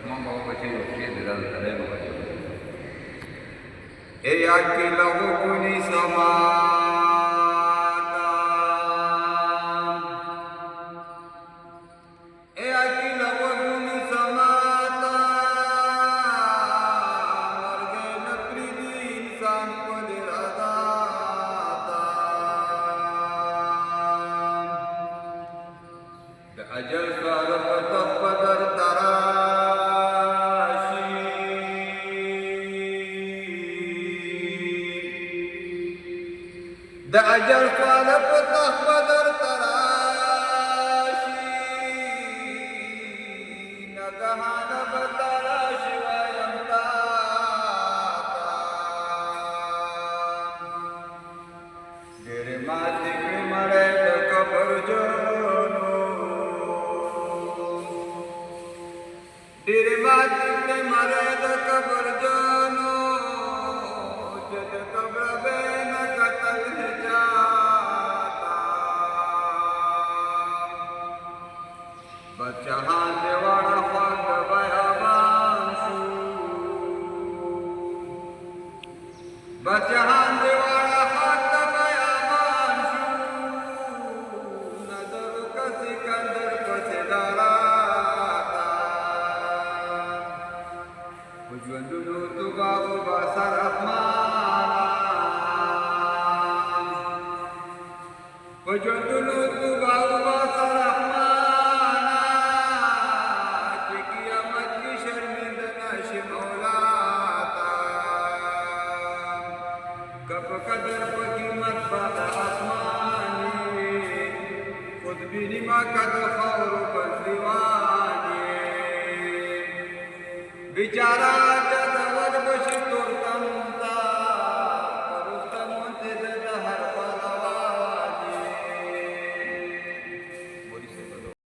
رحمان بابا بچی روشی دیدن تله رو بچی ای اکی لغو کنی سماتا ای اکی لغو کنی سماتا مرگے نپری دی انسان کو دراداتا دا اجل سوال پتف پدر د اجل سوال پتح بدر تراشی نگهان بتراشی وایم تاتا دیر ماتی کی مڑے د قبر جونو دیر ماتی کی مڑے د قبر جونو جد قبر بین قتل بچهان دیوارا خواند بیابان شو بچهان دیوارا خواند بیابان شو نظر کسی کندر پسی داراتا بجوندنو تو باغو باسر احمانا بجوندنو تو باغو باسر احمانا قدر پقیمت باد آسمانی خود بینی ما قد خور بندیوانی بیچارہ